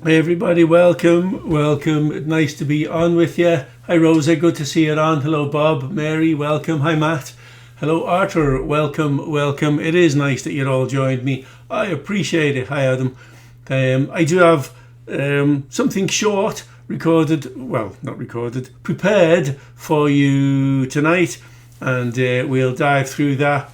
Hey everybody, welcome. Nice to be on with you. Hi Rosa, good to see you on. Hello Bob, Mary, welcome. Hi Matt. Hello Arthur, welcome. It is nice that you're all joined me. I appreciate it. Hi Adam. I do have something short prepared for you tonight, and we'll dive through that,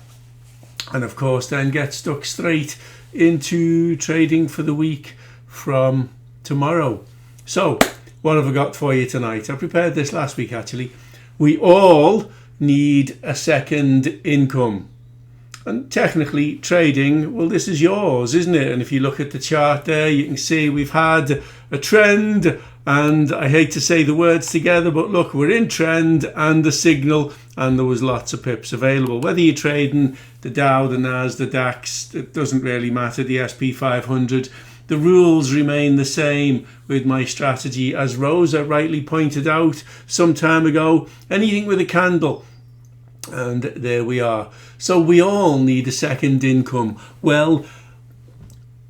and of course then get stuck straight into trading for the week from tomorrow. So, what have I got for you tonight? I prepared this last week actually. We all need a second income. And technically, trading, well, this is yours, isn't it? And if you look at the chart there, you can see we've had a trend, and I hate to say the words together, but look, we're in trend and the signal, and there was lots of pips available. Whether you're trading the Dow, the Nas, the DAX, it doesn't really matter, the SP 500. The rules remain the same with my strategy, as Rosa rightly pointed out some time ago. Anything with a candle. And there we are. So we all need a second income. Well,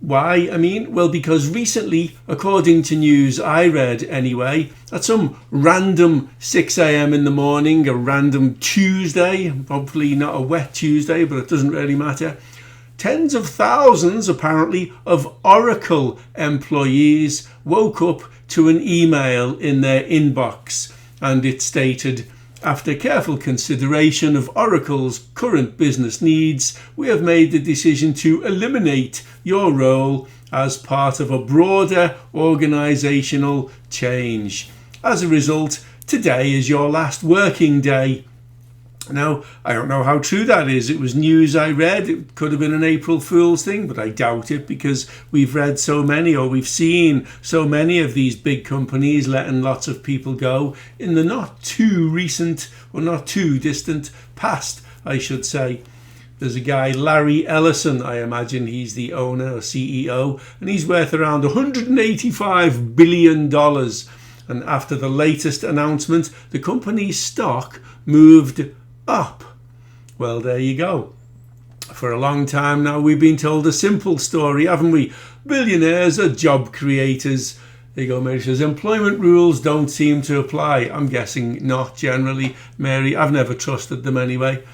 why? Well, because recently, according to news I read anyway, at some random 6 a.m. in the morning, a random Tuesday, hopefully not a wet Tuesday, but it doesn't really matter, tens of thousands, apparently, of Oracle employees woke up to an email in their inbox, and it stated, "After careful consideration of Oracle's current business needs, we have made the decision to eliminate your role as part of a broader organizational change. As a result, today is your last working day." Now, I don't know how true that is. It was news I read. It could have been an April Fool's thing, but I doubt it, because we've read so many, or we've seen so many of these big companies letting lots of people go in the not too recent, or not too distant past, I should say. There's a guy, Larry Ellison, I imagine he's the owner or CEO, and he's worth around $185 billion. And after the latest announcement, the company's stock moved up. Well, there you go. For a long time now, we've been told a simple story, haven't we? Billionaires are job creators. There you go, Mary says, employment rules don't seem to apply. I'm guessing not generally, Mary. I've never trusted them anyway.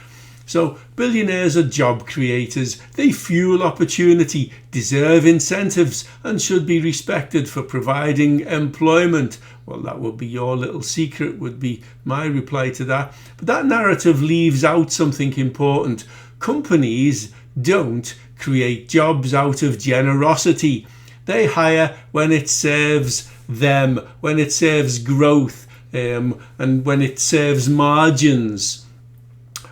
So, billionaires are job creators. They fuel opportunity, deserve incentives, and should be respected for providing employment. Well, that would be your little secret, would be my reply to that. But that narrative leaves out something important. Companies don't create jobs out of generosity. They hire when it serves them, when it serves growth, and when it serves margins.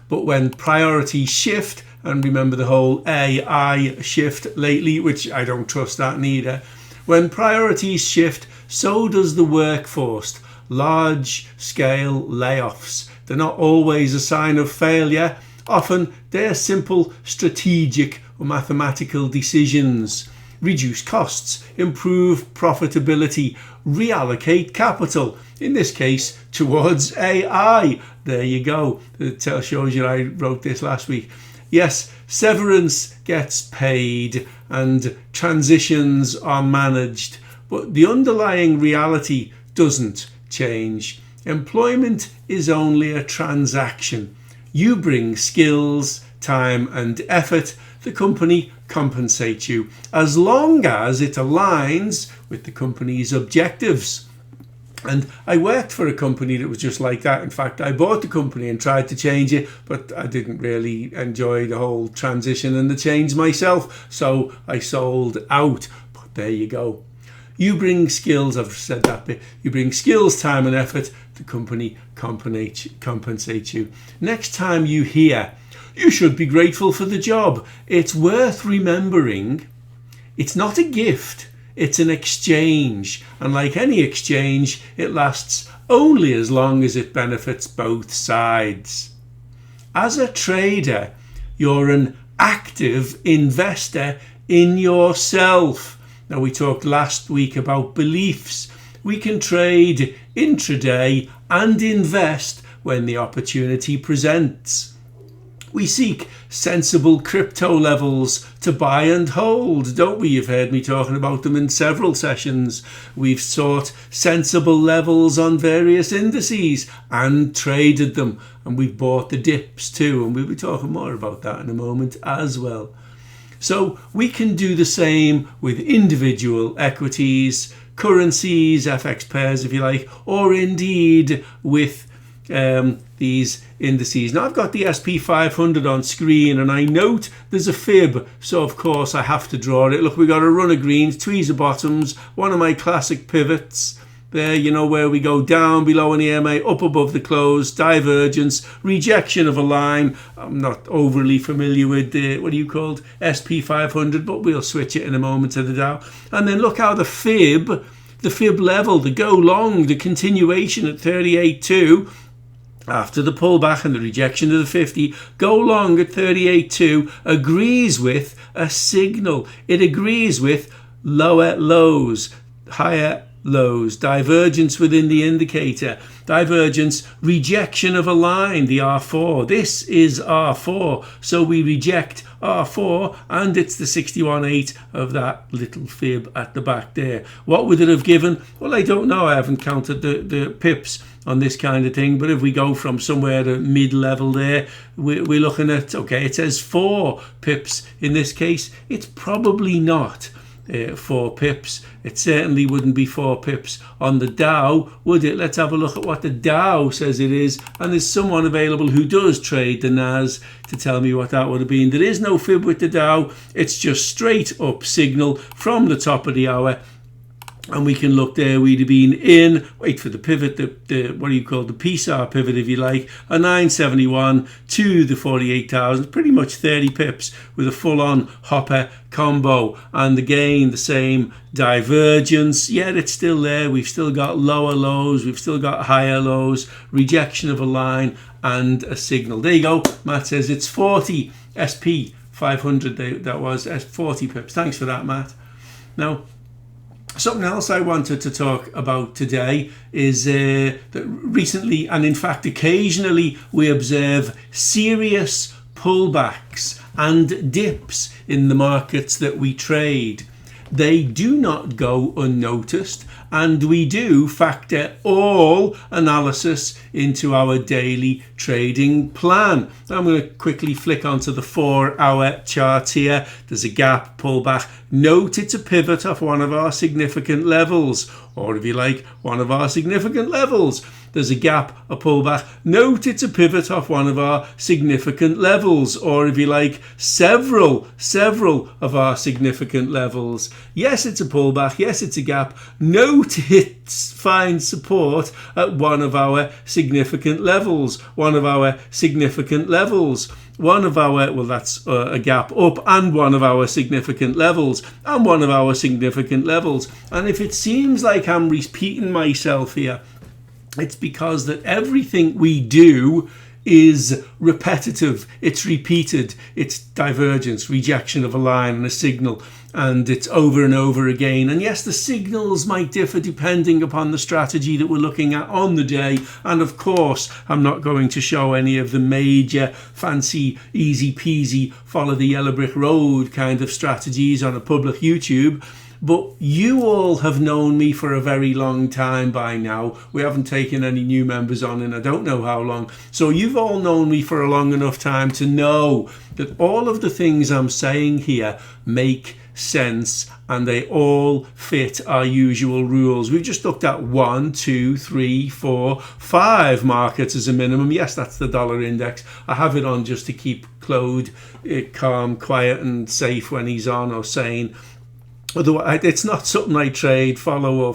But when priorities shift, and remember the whole AI shift lately, which I don't trust that neither. When priorities shift, so does the workforce. Large-scale layoffs. They're not always a sign of failure. Often they're simple strategic or mathematical decisions. Reduce costs, improve profitability, reallocate capital, in this case towards AI. There you go. It shows you I wrote this last week. Yes, severance gets paid and transitions are managed, but the underlying reality doesn't change. Employment is only a transaction. You bring skills, time and effort. The company compensates you as long as it aligns with the company's objectives. And I worked for a company that was just like that. In fact, I bought the company and tried to change it, but I didn't really enjoy the whole transition and the change myself, so I sold out. But there you go. You bring skills, I've said that bit, you bring skills, time and effort, the company compensates you. Next time you hear, you should be grateful for the job, it's worth remembering it's not a gift, it's an exchange. And like any exchange, it lasts only as long as it benefits both sides. As a trader, you're an active investor in yourself. Now, we talked last week about beliefs. We can trade intraday and invest when the opportunity presents. We seek sensible crypto levels to buy and hold, don't we? You've heard me talking about them in several sessions. We've sought sensible levels on various indices and traded them. And we've bought the dips too. And we'll be talking more about that in a moment as well. So we can do the same with individual equities, currencies, FX pairs if you like, or indeed with these indices. Now I've got the SP 500 on screen and I note there's a fib, so of course I have to draw it. Look, we got a run of greens, tweezer bottoms, one of my classic pivots there, you know, where we go down below an EMA, up above the close, divergence, rejection of a line. I'm not overly familiar with the, what do you call it, SP 500, but we'll switch it in a moment to the Dow. And then look how the fib level, the go long, the continuation at 38.2, after the pullback and the rejection of the 50, go long at 38.2 agrees with a signal. It agrees with lower lows, higher lows, divergence within the indicator, divergence, rejection of a line, the R4. This is R4, so we reject R4 and it's the 61.8 of that little fib at the back there. What would it have given? Well, I don't know. I haven't counted the pips on this kind of thing, but if we go from somewhere to mid-level there, we're looking at, okay, it says 4 pips in this case. It's probably not 4 pips. It certainly wouldn't be 4 pips on the Dow, would it? Let's have a look at what the Dow says it is, and there's someone available who does trade the NAS to tell me what that would have been. There is no fib with the Dow. It's just straight up signal from the top of the hour. And we can look there, we'd have been in, wait for the pivot, the what do you call the PSAR pivot if you like, a 971 to the 48,000, pretty much 30 pips with a full-on hopper combo. And again, the same divergence, yet it's still there. We've still got lower lows, we've still got higher lows, rejection of a line and a signal. There you go, Matt says it's 40 SP 500, that was 40 pips. Thanks for that, Matt. Now, something else I wanted to talk about today is that recently, and in fact occasionally, we observe serious pullbacks and dips in the markets that we trade. They do not go unnoticed, and we do factor all analysis into our daily trading plan. I'm going to quickly flick onto the 4-hour chart here. There's a gap, pullback. Note it's a pivot off one of our significant levels, or if you like, one of our significant levels. There's a gap, a pullback. Note it's a pivot off one of our significant levels, or if you like, several of our significant levels. Yes, it's a pullback. Yes, it's a gap. Note it finds support at one of our significant levels. One of our significant levels. One of our, well, that's a gap up, and one of our significant levels, and one of our significant levels. And if it seems like I'm repeating myself here, it's because that everything we do is repetitive, it's repeated, it's divergence, rejection of a line and a signal, and it's over and over again. And yes, the signals might differ depending upon the strategy that we're looking at on the day. And of course, I'm not going to show any of the major fancy, easy peasy, follow the yellow brick road kind of strategies on a public YouTube. But you all have known me for a very long time by now. We haven't taken any new members on in I don't know how long. So you've all known me for a long enough time to know that all of the things I'm saying here make sense and they all fit our usual rules. We've just looked at 1, 2, 3, 4, 5 markets as a minimum. Yes, that's the dollar index. I have it on just to keep Claude calm, quiet and safe when he's on or sane. Otherwise, it's not something I trade, follow,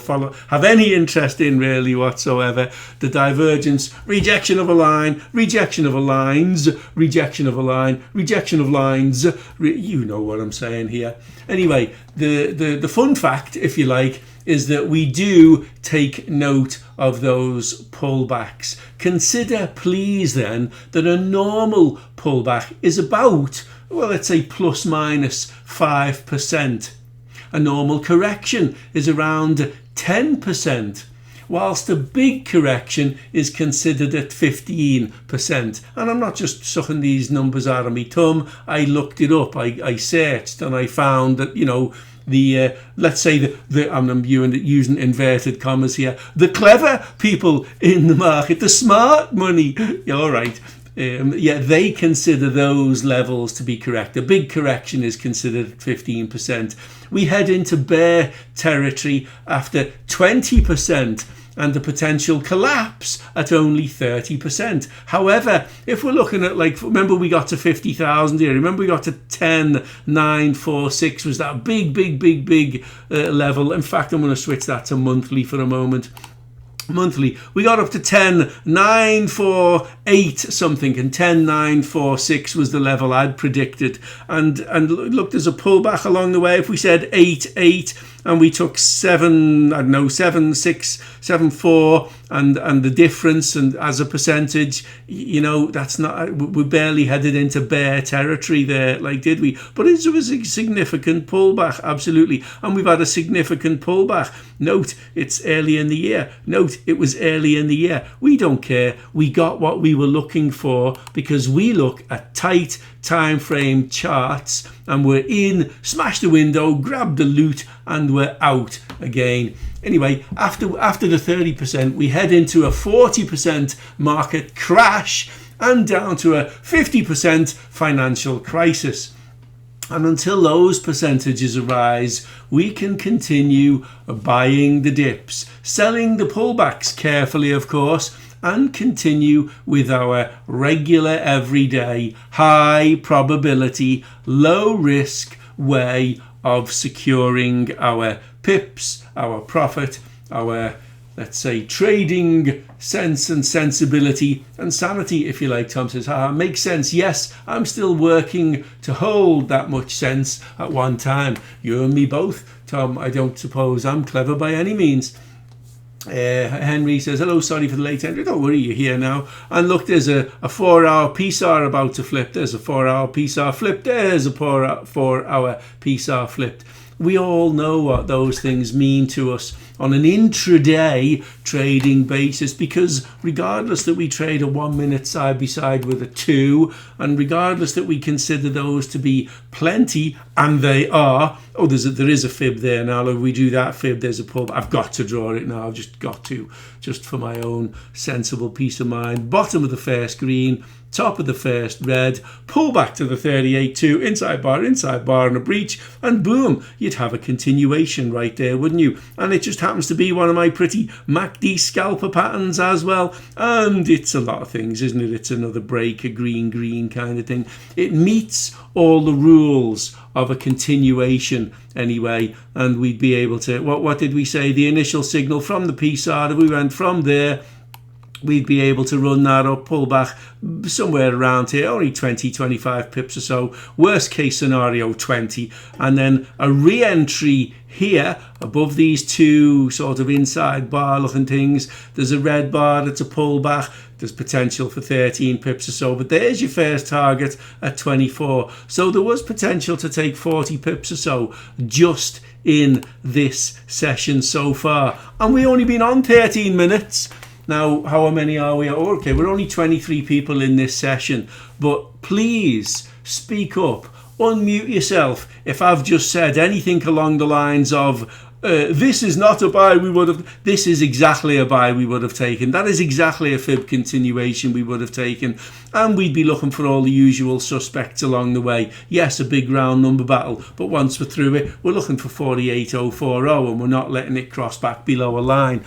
have any interest in really whatsoever. The divergence, rejection of a line, rejection of a lines, rejection of a line, rejection of lines. You know what I'm saying here. Anyway, the fun fact, if you like, is that we do take note of those pullbacks. Consider, please, then, that a normal pullback is about, well, let's say plus minus 5%. A normal correction is around 10%. whilst a big correction is considered at 15%. And I'm not just sucking these numbers out of my thumb. I looked it up. I searched and I found that, let's say I'm using inverted commas here, the clever people in the market, the smart money, all right, they consider those levels to be correct. A big correction is considered at 15%. We head into bear territory after 20%. And the potential collapse at only 30%. However, if we're looking at, remember we got to 50,000 here. Remember we got to 10,946 was that big level. In fact, I'm going to switch that to monthly for a moment. Monthly, we got up to 10,948 something, and 10,946 was the level I'd predicted. And look, there's a pullback along the way. If we said 8 and we took 7, 6, 7, 4, and the difference, and as a percentage, that's not, we barely headed into bear territory there, did we? But it was a significant pullback, absolutely. And we've had a significant pullback. Note, it's early in the year. Note, it was early in the year. We don't care. We got what we were looking for because we look at tight time frame charts, and we're in, smash the window, grab the loot, and we're out again. Anyway, after the 30%, we head into a 40% market crash and down to a 50% financial crisis. And until those percentages arise, we can continue buying the dips, selling the pullbacks carefully, of course, and continue with our regular, everyday, high probability, low risk way of securing our pips, our profit, our, let's say, trading sense and sensibility and sanity, if you like. Tom says, makes sense. Yes, I'm still working to hold that much sense at one time. You and me both, Tom. I don't suppose I'm clever by any means. Henry says, hello, sorry for the late entry. Don't worry, you're here now. And look, there's a 4-hour PSAR about to flip. There's a 4-hour PSAR flip. There's a 4-hour PSAR flipped. We all know what those things mean to us on an intraday trading basis, because regardless that we trade a 1 minute side by side with a 2, and regardless that we consider those to be plenty, and they are, there is a fib there now. If we do that fib, there's a pull. I've got to draw it now. I've just got to, just for my own sensible peace of mind. Bottom of the first green, top of the first red, pull back to the 38.2, inside bar and a breach, and boom, you'd have a continuation right there, wouldn't you? And it just happens to be one of my pretty MACD scalper patterns as well. And it's a lot of things, isn't it? It's another break, a green kind of thing. It meets all the rules of a continuation anyway, and we'd be able to, what did we say? The initial signal from the PSAR, if we went from there, we'd be able to run that up, pull back somewhere around here, only 20, 25 pips or so. Worst case scenario, 20. And then a re-entry here above these two sort of inside bar looking things. There's a red bar that's a pullback. There's potential for 13 pips or so, but there's your first target at 24. So there was potential to take 40 pips or so just in this session so far. And we only been on 13 minutes. Now, how many are we? Okay, we're only 23 people in this session, but please speak up, unmute yourself if I've just said anything along the lines of, this is not a buy we would have, this is exactly a buy we would have taken. That is exactly a fib continuation we would have taken. And we'd be looking for all the usual suspects along the way. Yes, a big round number battle, but once we're through it, we're looking for 48,040 and we're not letting it cross back below a line.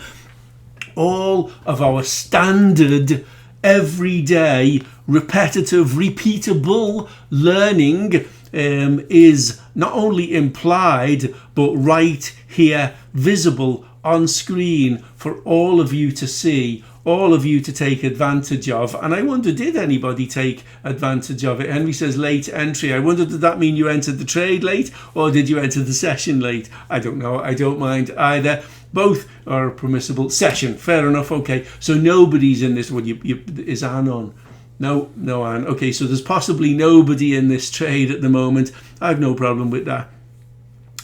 All of our standard, everyday, repetitive, repeatable learning is not only implied, but right here, visible on screen for all of you to see, all of you to take advantage of. And I wonder, did anybody take advantage of it? Henry says late entry. I wonder, did that mean you entered the trade late, or did you enter the session late? I don't know. I don't mind either. Both are a permissible session. Fair enough. Okay. So nobody's in this. Is Anne on? No, Anne. Okay. So there's possibly nobody in this trade at the moment. I have no problem with that.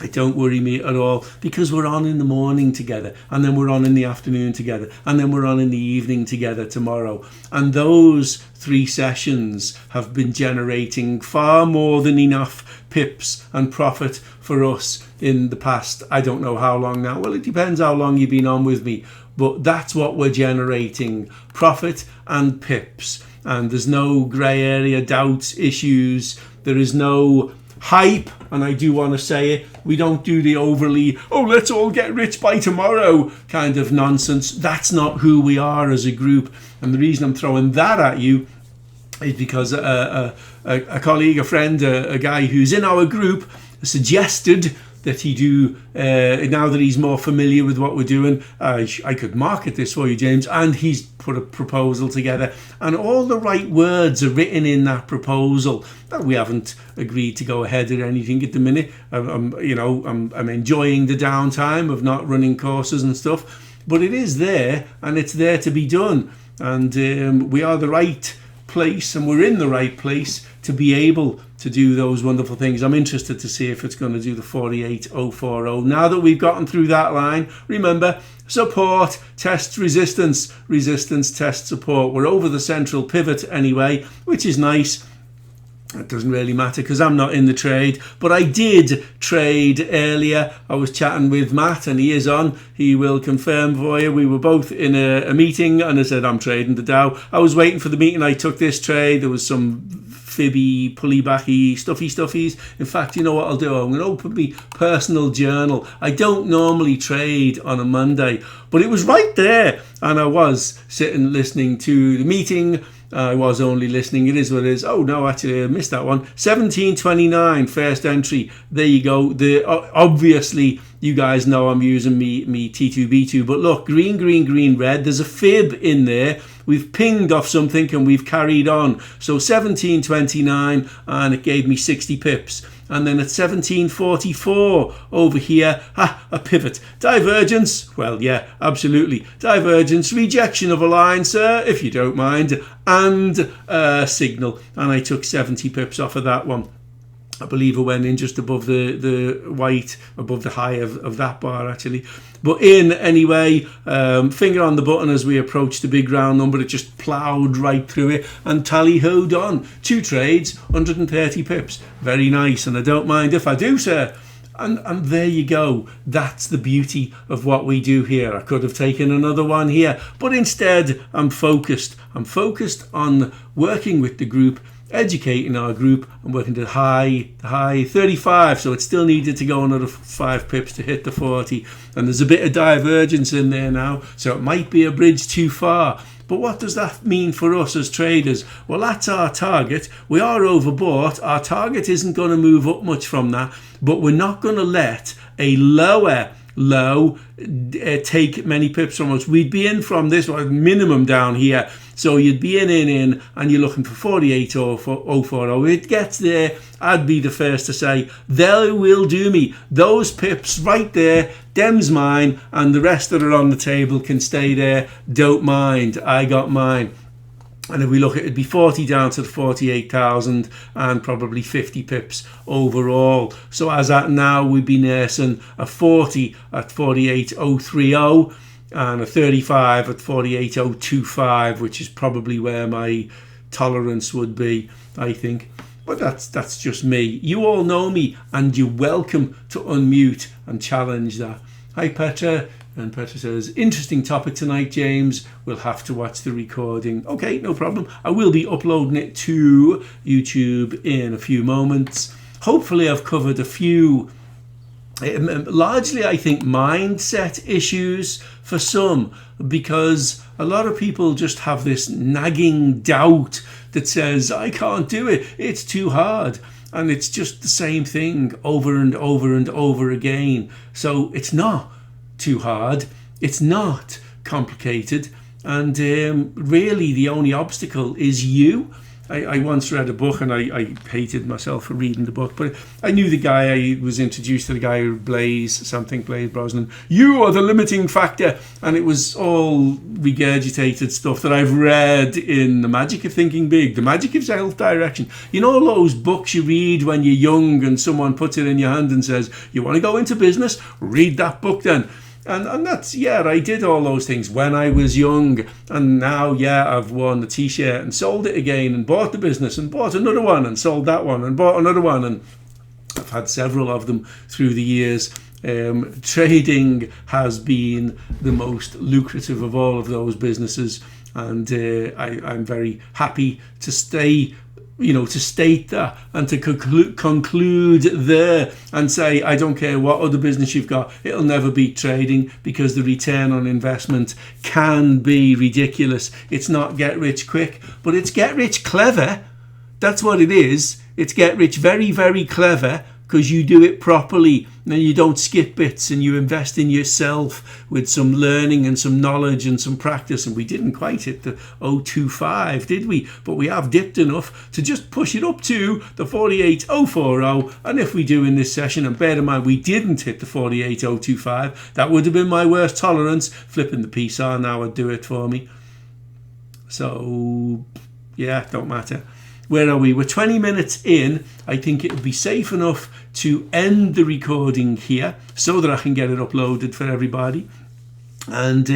It don't worry me at all, because we're on in the morning together, and then we're on in the afternoon together, and then we're on in the evening together tomorrow. And those 3 sessions have been generating far more than enough pips and profit for us in the past, I don't know how long now. Well, it depends how long you've been on with me, but that's what we're generating: profit and pips. And there's no grey area, doubts, issues. There is no hype, and I do want to say it. We don't do the overly, oh, let's all get rich by tomorrow kind of nonsense. That's not who we are as a group. And the reason I'm throwing that at you is because a colleague, a friend, a guy who's in our group suggested that he do, now that he's more familiar with what we're doing, I could market this for you, James. And he's put a proposal together, and all the right words are written in that proposal. We haven't agreed to go ahead or anything at the minute. I'm enjoying the downtime of not running courses and stuff, but it is there, and it's there to be done. And we are the right place, and we're in the right place to be able to do those wonderful things. I'm interested to see if it's going to do the 48040. Now that we've gotten through that line, remember, support tests resistance, resistance tests support. We're over the central pivot anyway, which is nice. It doesn't really matter because I'm not in the trade, but I did trade earlier. I was chatting with Matt, and he is on. He will confirm for you. We were both in a meeting, and I said, I'm trading the Dow. I was waiting for the meeting. I took this trade. There was some fibby, pulley-backy, stuffies. In fact, you know what I'll do? I'm going to open my personal journal. I don't normally trade on a Monday, but it was right there, and I was sitting listening to the meeting. I was only listening. It is what it is. Oh no, actually I missed that one. 1729 first entry. There you go. Obviously you guys know I'm using me T2B2, but look, green, red. There's a fib in there. We've pinged off something and we've carried on. So 1729, and it gave me 60 pips. And then at 1744 over here, a pivot. Divergence, well, yeah, absolutely. Divergence, rejection of a line, sir, if you don't mind, and signal. And I took 70 pips off of that one. I believe it went in just above the white, above the high of that bar, actually. But in anyway, finger on the button as we approached the big round number. It just ploughed right through it and tally-hoed on. 2 trades, 130 pips. Very nice, and I don't mind if I do, sir. And there you go. That's the beauty of what we do here. I could have taken another one here, but instead I'm focused. I'm focused on working with the group, educating our group, and working to the high 35, so it still needed to go another 5 pips to hit the 40, and there's a bit of divergence in there now, so it might be a bridge too far. But what does that mean for us as traders? Well, that's our target. We are overbought. Our target isn't going to move up much from that, but we're not going to let a lower low take many pips from us. We'd be in from this one minimum down here, so you'd be in, and you're looking for 48.040. It gets there, I'd be the first to say they will do me. Those pips right there, them's mine, and the rest that are on the table can stay there. Don't mind, I got mine. And if we look at it, it'd be 40 down to the 48,000 and probably 50 pips overall. So as at now, we'd be nursing a 40 at 48.030 and a 35 at 48.025, which is probably where my tolerance would be, I think. But that's just me. You all know me, and you're welcome to unmute and challenge that. Hi, Petra. And Petra says, interesting topic tonight, James. We'll have to watch the recording. Okay, no problem. I will be uploading it to YouTube in a few moments. Hopefully I've covered a few, largely I think, mindset issues for some, because a lot of people just have this nagging doubt that says, I can't do it, it's too hard. And it's just the same thing over and over and over again. So it's not too hard, it's not complicated, and really the only obstacle is you. I once read a book, and I hated myself for reading the book, but I knew the guy. I was introduced to the guy, Blaise Brosnan. You are the limiting factor. And it was all regurgitated stuff that I've read in The Magic of Thinking Big, The Magic of Self-Direction. You know, all those books you read when you're young and someone puts it in your hand and says, you want to go into business? Read that book then. And that's, I did all those things when I was young. And now, I've worn the t-shirt and sold it again and bought the business and bought another one and sold that one and bought another one. And I've had several of them through the years. Trading has been the most lucrative of all of those businesses. And I'm very happy to stay, to state that and to conclude there and say, I don't care what other business you've got, it'll never beat trading, because the return on investment can be ridiculous. It's not get rich quick, but it's get rich clever. That's what it is. It's get rich very, very clever, because you do it properly and you don't skip bits, and you invest in yourself with some learning and some knowledge and some practice. And we didn't quite hit the 025, did we? But we have dipped enough to just push it up to the 48040. And if we do in this session, and bear in mind we didn't hit the 48025, that would have been my worst tolerance. Flipping the PSR now would do it for me. So don't matter. Where are we? We're 20 minutes in. I think it would be safe enough to end the recording here so that I can get it uploaded for everybody. And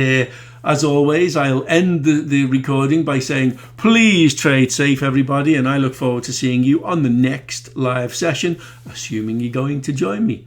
as always, I'll end the recording by saying, please trade safe, everybody. And I look forward to seeing you on the next live session, assuming you're going to join me.